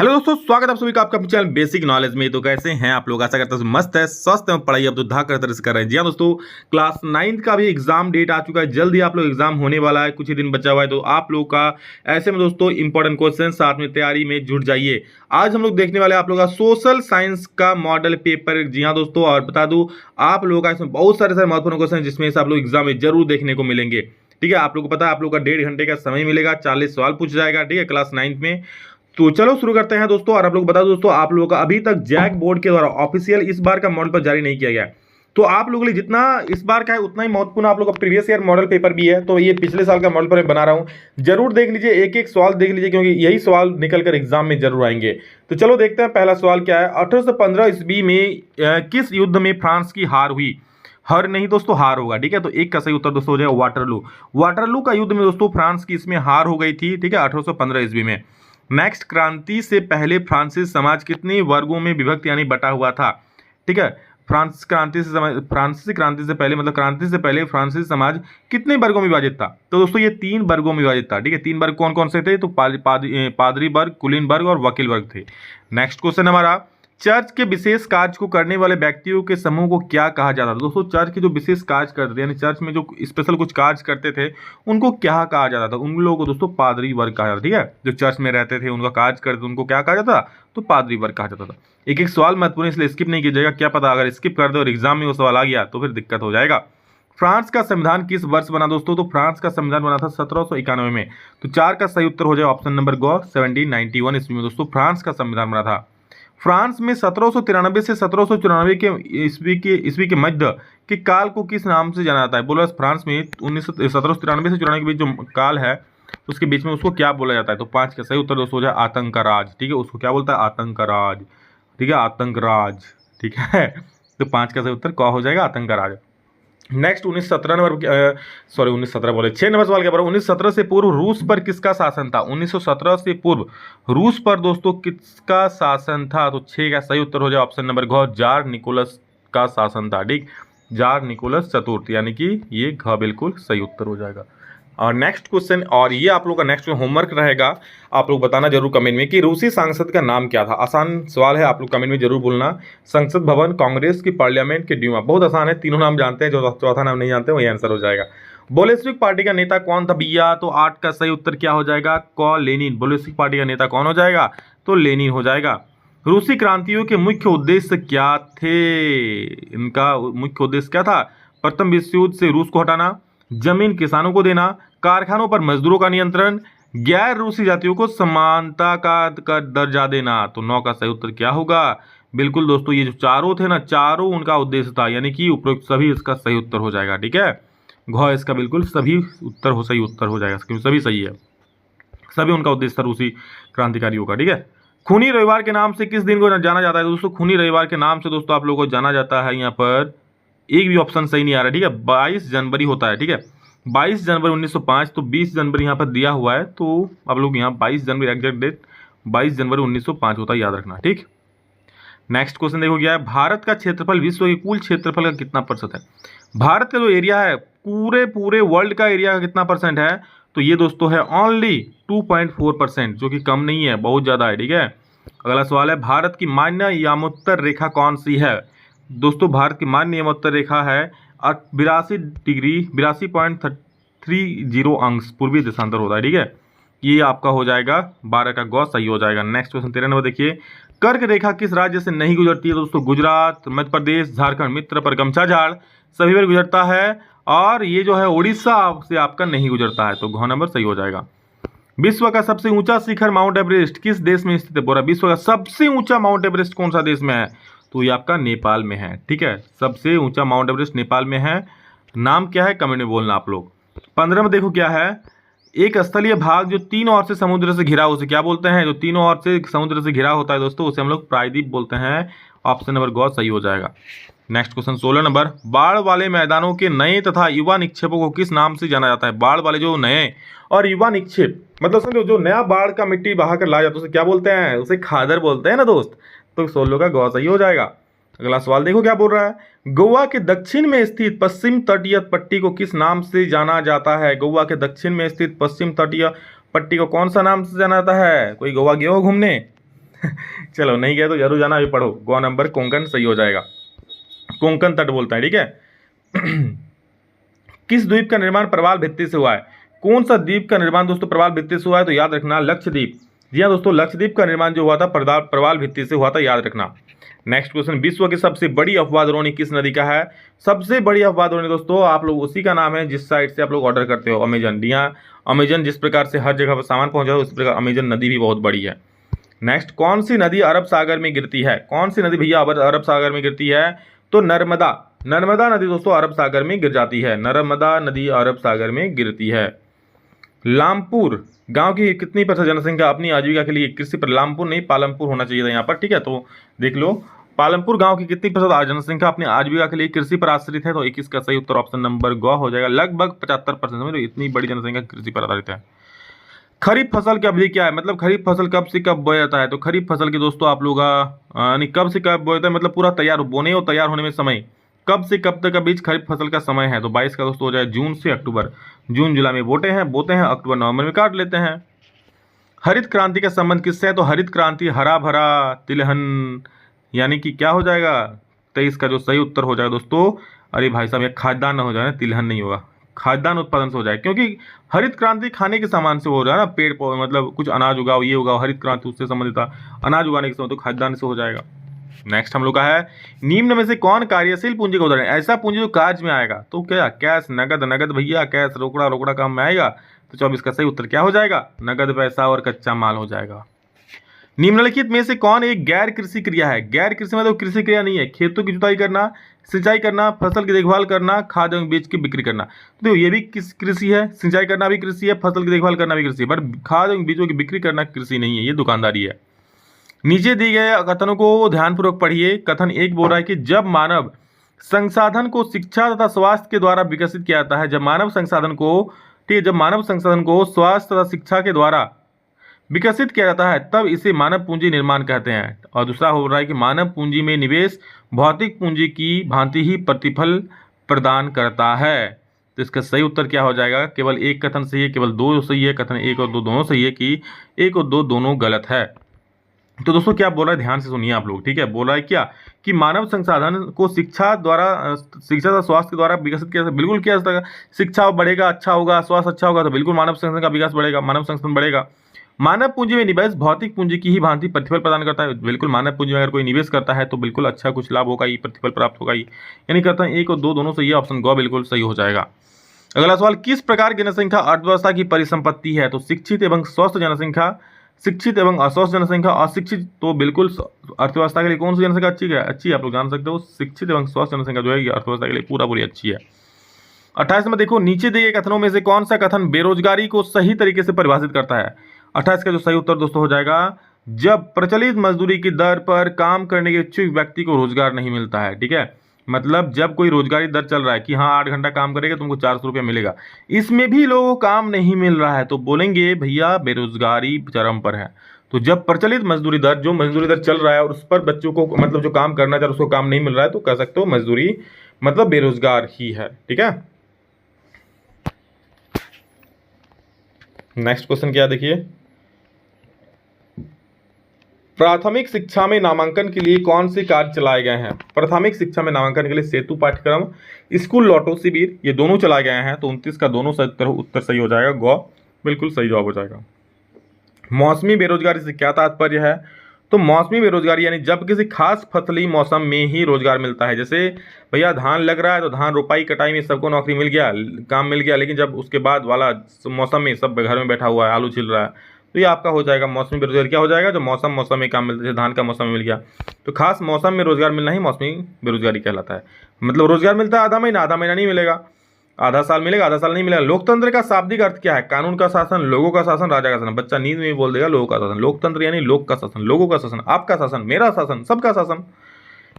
Hello दोस्तों, स्वागत है आप सभी का आपका अपने चैनल बेसिक नॉलेज में। तो कैसे हैं आप लोग? आशा करता हूं मस्त है, स्वस्थ है, पढ़ाई अब तो धाकर तरह से कर रहे हैं। जी हाँ दोस्तों, क्लास 9 का भी एग्जाम डेट आ चुका है। जल्द ही आप लोग एग्जाम होने वाला है, कुछ ही दिन बचा हुआ है। तो आप लोग का ऐसे में दोस्तों इंपॉर्टेंट क्वेश्चन साथ में तैयारी में जुट जाइए। आज हम लोग देखने वाले हैं आप लोग का सोशल साइंस का मॉडल पेपर। जी हाँ दोस्तों, और बता दूं आप लोगों का इसमें बहुत सारे महत्वपूर्ण क्वेश्चन जिसमें से आप लोग एग्जाम में जरूर देखने को मिलेंगे। ठीक है, आप लोग को पता है आप लोग का 1.5 घंटे का समय मिलेगा, 40 सवाल पूछ जाएगा। ठीक है, क्लास 9 में। तो चलो शुरू करते हैं दोस्तों। और आप लोग बता दो दोस्तों, आप लोगों का अभी तक जैक बोर्ड के द्वारा ऑफिशियल इस बार का मॉडल पेपर जारी नहीं किया गया है। तो आप लोगों के लिए जितना इस बार का है उतना ही महत्वपूर्ण आप लोगों का प्रीवियस ईयर मॉडल पेपर भी है। तो ये पिछले साल का मॉडल पेपर बना रहा हूं, जरूर देख लीजिए, एक एक सवाल देख लीजिए, क्योंकि यही सवाल निकल कर एग्जाम में जरूर आएंगे। तो चलो देखते हैं पहला सवाल क्या है। 1815 ईस्वी में किस युद्ध में फ्रांस की हार हुई? हर नहीं दोस्तों, हार होगा। ठीक है, तो एक का सही उत्तर दोस्तों हो जाएगा वाटरलू। वाटरलू का युद्ध में दोस्तों फ्रांस की इसमें हार हो गई थी। ठीक है, 1815 ईस्वी में। नेक्स्ट, क्रांति से पहले फ्रांसीसी समाज कितने वर्गों में विभक्त यानी बटा हुआ था? ठीक है, फ्रांसीसी क्रांति से पहले मतलब क्रांति से पहले फ्रांसीसी समाज कितने वर्गों में विभाजित था? तो दोस्तों ये 3 वर्गों में विभाजित था। ठीक है, 3 वर्ग कौन कौन से थे? तो पादरी वर्ग, कुलीन वर्ग और वकील वर्ग थे। नेक्स्ट क्वेश्चन हमारा, चर्च के विशेष कार्य को करने वाले व्यक्तियों के समूह को क्या कहा जाता था? दोस्तों चर्च के जो विशेष कार्य करते थे यानी चर्च में जो स्पेशल कुछ कार्य करते थे उनको क्या कहा जाता था? उन लोगों को दोस्तों पादरी वर्ग कहा जाता था। ठीक है, जो चर्च में रहते थे उनका कार्य करते थे उनको क्या कहा जाता था? तो पादरी वर्ग कहा जाता था। एक एक सवाल महत्वपूर्ण, इसलिए स्किप नहीं कीजिएगा। क्या पता अगर स्किप कर दे और एग्जाम में वो सवाल आ गया तो फिर दिक्कत हो जाएगा। फ्रांस का संविधान किस वर्ष बना दोस्तों? तो फ्रांस का संविधान बना था 1791 में। तो 4 का सही उत्तर हो जाएगा ऑप्शन नंबर ग 1791 ईस्वी में दोस्तों फ्रांस का संविधान बना था। फ्रांस में 1793 से 1794 के ईस्वी के मध्य के काल को किस नाम से जाना जाता है? बोला फ्रांस में 1793 से 94 के बीच जो काल है उसके बीच में उसको क्या बोला जाता है? तो 5 का सही उत्तर दोस्तों हो जाए आतंक का राज। ठीक है, उसको क्या बोलता है? आतंक का राज। ठीक है, आतंक राज। ठीक है, तो 5 का सही उत्तर क्या हो जाएगा? आतंक का राज। नेक्स्ट 1917 नंबर, सॉरी 1917 बोले 6 नंबर सवाल क्या बोला? 1917 से पूर्व रूस पर किसका शासन था? 1917 से पूर्व रूस पर दोस्तों किसका शासन था? तो 6 का सही उत्तर हो जाए ऑप्शन नंबर घ जार निकोलस का शासन था। ठीक, जार निकोलस चतुर्थ, यानी कि ये घ बिल्कुल सही उत्तर हो जाएगा। और नेक्स्ट क्वेश्चन, और ये आप लोग का नेक्स्ट होमवर्क रहेगा, आप लोग बताना जरूर कमेंट में कि रूसी सांसद का नाम क्या था। आसान सवाल है, आप लोग कमेंट में जरूर बोलना। संसद भवन, कांग्रेस की, पार्लियामेंट की, ड्यूमा। बहुत आसान है, तीनों नाम जानते हैं, जो चौथा नाम नहीं जानते वही आंसर हो जाएगा। बोलेस्विक पार्टी का नेता कौन था भैया? तो 8 का सही उत्तर क्या हो जाएगा? क लेनिन। बोलेस्विक पार्टी का नेता कौन हो जाएगा? तो लेनिन हो जाएगा। रूसी क्रांतियों के मुख्य उद्देश्य क्या थे? इनका मुख्य उद्देश्य क्या था? प्रथम विश्व युद्ध से रूस को हटाना, जमीन किसानों को देना, कारखानों पर मजदूरों का नियंत्रण, गैर रूसी जातियों को समानता का दर्जा देना। तो 9 का सही उत्तर क्या होगा? बिल्कुल दोस्तों, ये जो चारों थे ना, चारों उनका उद्देश्य था, यानी कि उपरोक्त सभी इसका सही उत्तर हो जाएगा। ठीक है, घ इसका बिल्कुल सभी उत्तर सही उत्तर हो जाएगा, क्योंकि सभी सही है, सभी उनका उद्देश्य था रूसी क्रांतिकारियों का। ठीक है, खूनी रविवार के नाम से किस दिन को जाना जाता है? दोस्तों खूनी रविवार के नाम से दोस्तों आप लोगों को जाना जाता है, यहाँ पर एक भी ऑप्शन सही नहीं आ रहा। ठीक है, 22 जनवरी होता है। ठीक है, 22 जनवरी 1905, तो 20 जनवरी यहाँ पर दिया हुआ है, तो आप लोग यहाँ 22 जनवरी एग्जैक्ट डेट 22 जनवरी 1905 होता है, याद रखना। ठीक, नेक्स्ट क्वेश्चन देखो क्या है। भारत का क्षेत्रफल विश्व के कुल क्षेत्रफल का कितना % है? भारत का जो एरिया है पूरे वर्ल्ड का एरिया का कितना % है? तो ये दोस्तों है ओनली 2.4%, जो कि कम नहीं है, बहुत ज़्यादा है। ठीक है, अगला सवाल है, भारत की मान्य यामोत्तर रेखा कौन सी है? दोस्तों भारत की मान्य यामोत्तर रेखा है 82 डिग्री 82.30 अंश पूर्वी देशांतर होता है। ठीक है, ये आपका हो जाएगा 12 का ग सही हो जाएगा। नेक्स्ट क्वेश्चन 13 नंबर देखिए, कर्क रेखा किस राज्य से नहीं गुजरती है? दोस्तों गुजरात, मध्य प्रदेश, झारखंड। मित्र पर गमछा झाड़ सभी पर गुजरता है, और ये जो है उड़ीसा से आपका नहीं गुजरता है, तो घ नंबर सही हो जाएगा। विश्व का सबसे ऊंचा शिखर माउंट एवरेस्ट किस देश में स्थित है? बोला विश्व का सबसे ऊंचा माउंट एवरेस्ट कौन सा देश में है? तो ये आपका नेपाल में है। ठीक है, सबसे ऊंचा माउंट एवरेस्ट नेपाल में है। नाम क्या है कमेंट में बोलना आप लोग। 15 में देखो क्या है, एक स्थलीय भाग जो तीनों ओर से समुद्र से घिरा उसे क्या बोलते हैं? जो तीनों ओर से समुद्र से घिरा होता है दोस्तों उसे हम लोग प्रायद्वीप बोलते हैं। ऑप्शन नंबर ग सही हो जाएगा। नेक्स्ट क्वेश्चन 16 नंबर, बाढ़ वाले मैदानों के नए तथा युवा निक्षेपों को किस नाम से जाना जाता है? बाढ़ वाले जो नए और युवा निक्षेप मतलब समझो जो नया बाढ़ का मिट्टी बहा कर लाया जाता है उसे क्या बोलते हैं? उसे खादर बोलते हैं ना दोस्त। तो 16 का ग सही हो जाएगा। अगला सवाल देखो क्या बोल रहा है, गोवा के दक्षिण में स्थित पश्चिम तटीय पट्टी को किस नाम से जाना जाता है? गोवा के दक्षिण में स्थित पश्चिम तटीय पट्टी को कौन सा नाम से जाना जाता है? कोई गोवा गया हो घूमने? चलो नहीं गया तो जरूर जाना, अभी पढ़ो। गौ नंबर कोंकण सही हो जाएगा, कोंकण तट बोलता है, ठीक है। किस द्वीप का निर्माण प्रवाल भित्ति से हुआ है? कौन सा द्वीप का निर्माण दोस्तों प्रवाल भित्ति से हुआ है? तो याद रखना लक्षद्वीप। जी हाँ दोस्तों, लक्षद्वीप का निर्माण जो हुआ था प्रवाल भित्ति से हुआ था, याद रखना। नेक्स्ट क्वेश्चन, विश्व की सबसे बड़ी अफवाह द्रोणी किस नदी का है? सबसे बड़ी अफवाह द्रोणी दोस्तों आप लोग उसी का नाम है जिस साइड से आप लोग ऑर्डर करते हो, अमेजन। जी हाँ, अमेजन जिस प्रकार से हर जगह पर सामान पहुंचा है उस प्रकार अमेजन नदी भी बहुत बड़ी है। नेक्स्ट, कौन सी नदी अरब सागर में गिरती है? कौन सी नदी भैया अरब सागर में गिरती है? तो नर्मदा। नर्मदा नदी दोस्तों अरब सागर में गिर जाती है, नर्मदा नदी अरब सागर में गिरती है। लामपुर गांव की कितनी प्रतिशत जनसंख्या अपनी आजीविका के लिए कृषि पर, लामपुर नहीं पालमपुर होना चाहिए था यहाँ पर, ठीक है। तो देख लो, पालमपुर गांव की कितनी प्रतिशत जनसंख्या अपनी आजीविका के लिए कृषि पर आश्रित है? तो 21 का सही उत्तर ऑप्शन नंबर ग हो जाएगा। लगभग 75%, समझ लो इतनी बड़ी जनसंख्या कृषि पर आधारित है। खरीफ फसल की अवधि क्या है? मतलब खरीफ फसल कब से कब बोया जाता है? तो खरीफ फसल की दोस्तों आप लोग यानी कब से कब बोया जाता है, मतलब पूरा तैयार बोने और तैयार होने में समय कब से कब तक का बीच खरीफ फसल का समय है? तो 22 का दोस्तों हो जाए जून से अक्टूबर। जून जुलाई में बोते हैं, अक्टूबर नवंबर में काट लेते हैं। हरित क्रांति का संबंध किससे है? तो हरित क्रांति हरा भरा तिलहन, यानी कि क्या हो जाएगा 23 का जो सही उत्तर हो जाएगा दोस्तों। अरे भाई साहब, ये खाद्यान्न ना हो जाए, तिलहन नहीं होगा, खाद्यान्न उत्पादन से हो जाए, क्योंकि हरित क्रांति खाने के सामान से हो रहा है ना, पेड़ पौधे मतलब कुछ अनाज उगाओ, ये उगाओ, हरित क्रांति उससे संबंधित था, अनाज उगाने के समय तो खाद्यान्न से हो जाएगा। नेक्स्ट हम लोग का है, निम्न में से कौन कार्यशील पूंजी का उदाहरण? ऐसा पूंजी जो कार्य में आएगा। तो क्या कैश, नगद, नगद भैया कैश, रोकड़ा, रोकड़ा काम में आएगा। तो 24 का सही उत्तर क्या हो जाएगा? नगद पैसा और कच्चा माल हो जाएगा। निम्नलिखित में से कौन एक गैर कृषि क्रिया है? गैर कृषि मतलब कृषि क्रिया नहीं है, खेतों की जुताई करना, सिंचाई करना, फसल की देखभाल करना, खाद एवं बीज की बिक्री करना। तो ये भी किस कृषि है, सिंचाई करना भी कृषि है, फसल की देखभाल करना भी कृषि है, पर खाद एवं बीजों की बिक्री करना कृषि नहीं है, ये दुकानदारी है। नीचे दिए गए कथनों को ध्यानपूर्वक पढ़िए। कथन 1 बोल रहा है कि जब मानव संसाधन को शिक्षा तथा स्वास्थ्य के द्वारा विकसित किया जाता है, जब मानव संसाधन को, ठीक है, जब मानव संसाधन को स्वास्थ्य तथा शिक्षा के द्वारा विकसित किया जाता है तब इसे मानव पूंजी निर्माण कहते हैं। और दूसरा हो रहा है कि मानव पूंजी में निवेश भौतिक पूंजी की भांति ही प्रतिफल प्रदान करता है। तो इसका सही उत्तर क्या हो जाएगा? केवल एक कथन सही है, केवल दो सही है, कथन 1 और 2 दोनों सही है कि 1 और 2 दोनों गलत है। तो दोस्तों क्या बोल रहा है, ध्यान से सुनिए आप लोग, ठीक है। बोल रहा है क्या कि मानव संसाधन को शिक्षा तथा स्वास्थ्य के द्वारा विकसित किया, बिल्कुल किया जाता है। शिक्षा बढ़ेगा, अच्छा होगा, स्वास्थ्य अच्छा होगा तो बिल्कुल मानव संसाधन का विकास बढ़ेगा, मानव संसाधन बढ़ेगा। मानव पूंजी में निवेश भौतिक पूंजी की ही भांति प्रतिफल प्रदान करता है, बिल्कुल मानव पूंजी में अगर कोई निवेश करता है तो बिल्कुल अच्छा कुछ लाभ होगा ही, प्रतिफल प्राप्त होगा ही। यानी कहता है 1 और 2 दोनों सही है, ऑप्शन ग बिल्कुल सही हो जाएगा। अगला सवाल, किस प्रकार की जनसंख्या अर्थव्यवस्था की परिसंपत्ति है? तो शिक्षित एवं स्वस्थ जनसंख्या, शिक्षित एवं अस्वस्थ जनसंख्या, अशिक्षित। तो बिल्कुल अर्थव्यवस्था के लिए कौन सी जनसंख्या अच्छी है? अच्छी, आप लोग जान सकते हो, शिक्षित एवं स्वस्थ जनसंख्या जो है ये अर्थव्यवस्था के लिए पूरा पूरी अच्छी है। 28 में देखो, नीचे दिए गए कथनों में से कौन सा कथन बेरोजगारी को सही तरीके से परिभाषित करता है? 28 का जो सही उत्तर दोस्तों हो जाएगा, जब प्रचलित मजदूरी की दर पर काम करने के इच्छुक व्यक्ति को रोजगार नहीं मिलता है, ठीक है। मतलब जब कोई रोजगारी दर चल रहा है कि हाँ 8 घंटा काम करेगा तुमको 400 रुपया मिलेगा, इसमें भी लोगों को काम नहीं मिल रहा है, तो बोलेंगे भैया बेरोजगारी चरम पर है। तो जब प्रचलित मजदूरी दर, जो मजदूरी दर चल रहा है और उस पर बच्चों को मतलब जो काम करना चाहिए उसको काम नहीं मिल रहा है, तो कह सकते हो मजदूरी मतलब बेरोजगार ही है, ठीक है। नेक्स्ट क्वेश्चन क्या देखिए, प्राथमिक शिक्षा में नामांकन के लिए कौन से कार्य चलाए गए हैं? प्राथमिक शिक्षा में नामांकन के लिए सेतु पाठ्यक्रम, स्कूल लौटो शिविर, ये दोनों चलाए गए हैं। तो 29 का दोनों उत्तर सही हो जाएगा, गौ बिल्कुल सही जवाब हो जाएगा। मौसमी बेरोजगारी से क्या तात्पर्य है? तो मौसमी बेरोजगारी यानी जब किसी खास फसली मौसम में ही रोजगार मिलता है। जैसे भैया धान लग रहा है तो धान रोपाई कटाई में सबको नौकरी मिल गया, काम मिल गया, लेकिन जब उसके बाद वाला मौसम में सब घर में बैठा हुआ है, आलू छिल रहा है, तो ये आपका हो जाएगा मौसमी बेरोजगारी। क्या हो जाएगा? जो मौसम में काम मिलता है, धान का मौसम में मिल गया, तो खास मौसम में रोजगार मिलना ही मौसमी बेरोजगारी कहलाता है। मतलब रोजगार मिलता है आधा महीना नहीं मिलेगा, आधा साल मिलेगा, आधा साल नहीं मिलेगा। लोकतंत्र का शाब्दिक अर्थ क्या है? कानून का शासन, लोगों का शासन, राजा का शासन। बच्चा नींद में बोल देगा लोगों का शासन। लोकतंत्र यानी लोक का शासन, लोगों का शासन, आपका शासन, मेरा शासन, सबका शासन।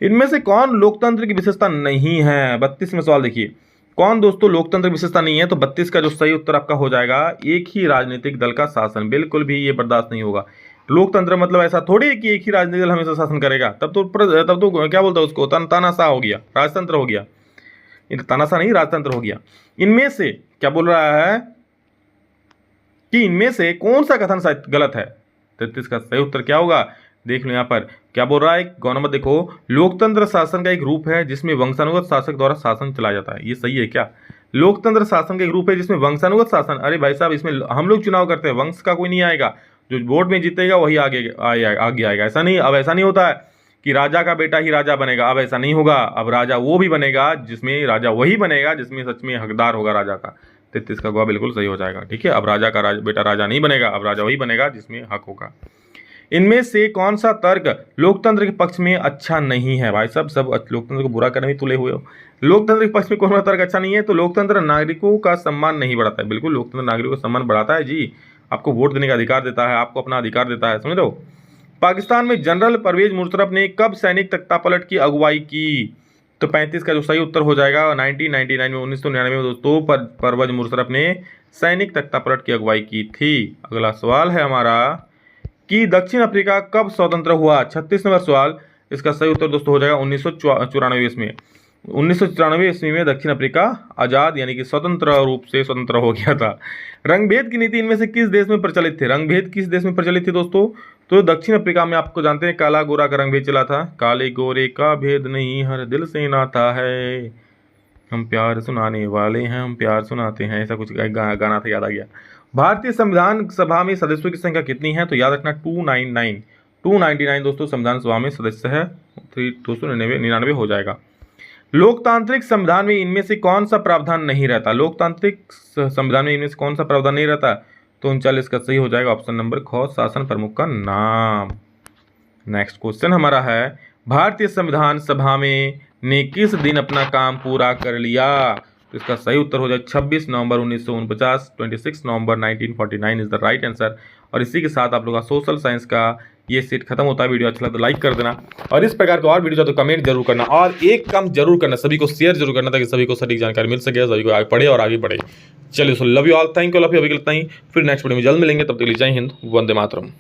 इनमें से कौन लोकतंत्र की विशेषता नहीं है? 32 में सवाल देखिए, कौन दोस्तों लोकतंत्र की विशेषता नहीं है? तो 32 का जो सही उत्तर आपका हो जाएगा, एक ही राजनीतिक दल का शासन। बिल्कुल भी ये बर्दाश्त नहीं होगा। लोकतंत्र मतलब ऐसा थोड़ी है कि एक ही राजनीतिक दल हमेशा शासन करेगा, तब तो क्या बोलता है उसको, तानाशाह हो गया, राजतंत्र हो गया। तानाशाह नहीं, राजतंत्र हो गया। इनमें से क्या बोल रहा है कि इनमें से कौन सा कथन गलत है? 33 का सही उत्तर क्या होगा? देख लो यहाँ पर क्या बोल रहा है। गौ नंबर देखो, लोकतंत्र शासन का एक रूप है जिसमें वंशानुगत शासक द्वारा शासन चलाया जाता है। ये सही है क्या? लोकतंत्र शासन का एक रूप है जिसमें वंशानुगत शासन, अरे भाई साहब इसमें हम लोग चुनाव करते हैं, वंश का कोई नहीं आएगा, जो वोट में जीतेगा वही आगे आएगा। ऐसा नहीं, अब ऐसा नहीं होता है कि राजा का बेटा ही राजा बनेगा, अब ऐसा नहीं होगा। अब राजा वो भी बनेगा जिसमें, राजा वही बनेगा जिसमें सच में हकदार होगा राजा का। 33 का गवा बिल्कुल सही हो जाएगा। ठीक है, अब राजा का बेटा राजा नहीं बनेगा, अब राजा वही बनेगा जिसमें हक होगा। इनमें से कौन सा तर्क लोकतंत्र के पक्ष में अच्छा नहीं है? भाई साहब सब लोकतंत्र को बुरा करने में तुले हुए हो। लोकतंत्र के पक्ष में कौन सा तर्क अच्छा नहीं है? तो लोकतंत्र नागरिकों का सम्मान नहीं बढ़ाता है। बिल्कुल, लोकतंत्र नागरिकों का सम्मान बढ़ाता है जी, आपको वोट देने का अधिकार देता है, आपको अपना अधिकार देता है, समझ लो। पाकिस्तान में जनरल परवेज मुशर्रफ ने कब सैनिक तख्तापलट की अगुवाई की? तो 35 का जो सही उत्तर हो जाएगा 1999 में, 1999 में दोस्तों परवेज मुशर्रफ ने सैनिक तख्तापलट की अगुवाई की थी। अगला सवाल है हमारा कि दक्षिण अफ्रीका कब स्वतंत्र हुआ? 36 नंबर सवाल, इसका सही उत्तर दोस्तों हो जाएगा 1994 ईस्वी। 1994 ईस्वी में दक्षिण अफ्रीका आजाद यानी कि स्वतंत्र रूप से स्वतंत्र हो गया था। रंगभेद की नीति इनमें से किस देश में प्रचलित थे? रंगभेद किस देश में प्रचलित थी दोस्तों? तो दक्षिण अफ्रीका में। आपको जानते हैं काला गोरा का रंगभेद चला था, काले गोरे का भेद नहीं हर दिल से नाता है, हम प्यार सुनाने वाले हैं, हम प्यार सुनाते हैं, ऐसा कुछ गाना था, याद आ गया। भारतीय संविधान सभा में सदस्यों की संख्या कितनी है? तो याद रखना 299 दोस्तों संविधान सभा में सदस्य है, 299 हो जाएगा। लोकतांत्रिक संविधान में इनमें से कौन सा प्रावधान नहीं रहता? लोकतांत्रिक संविधान में इनमें से कौन सा प्रावधान नहीं रहता? तो 39 का सही हो जाएगा ऑप्शन नंबर ख, शासन प्रमुख का नाम। नेक्स्ट क्वेश्चन हमारा है, भारतीय संविधान सभा में ने किस दिन अपना काम पूरा कर लिया? तो इसका सही उत्तर हो जाए 26 नवंबर 1949, 26 नवंबर 1949 इज द राइट आंसर। और इसी के साथ आप लोग का सोशल साइंस का ये सेट खत्म होता है। वीडियो अच्छा लगा तो लाइक कर देना, और इस प्रकार के और वीडियो तो कमेंट जरूर करना, और एक काम जरूर करना, सभी को शेयर जरूर करना ताकि सभी को सटीक जानकारी मिल सके, सभी को आगे पढ़े और आगे बढ़े। चलिए so love you all, thank you, love you, अभी के लिए इतना ही। फिर नेक्स्ट वीडियो में जल्द मिलेंगे, तब तक के लिए जय हिंद, वंदे मातरम।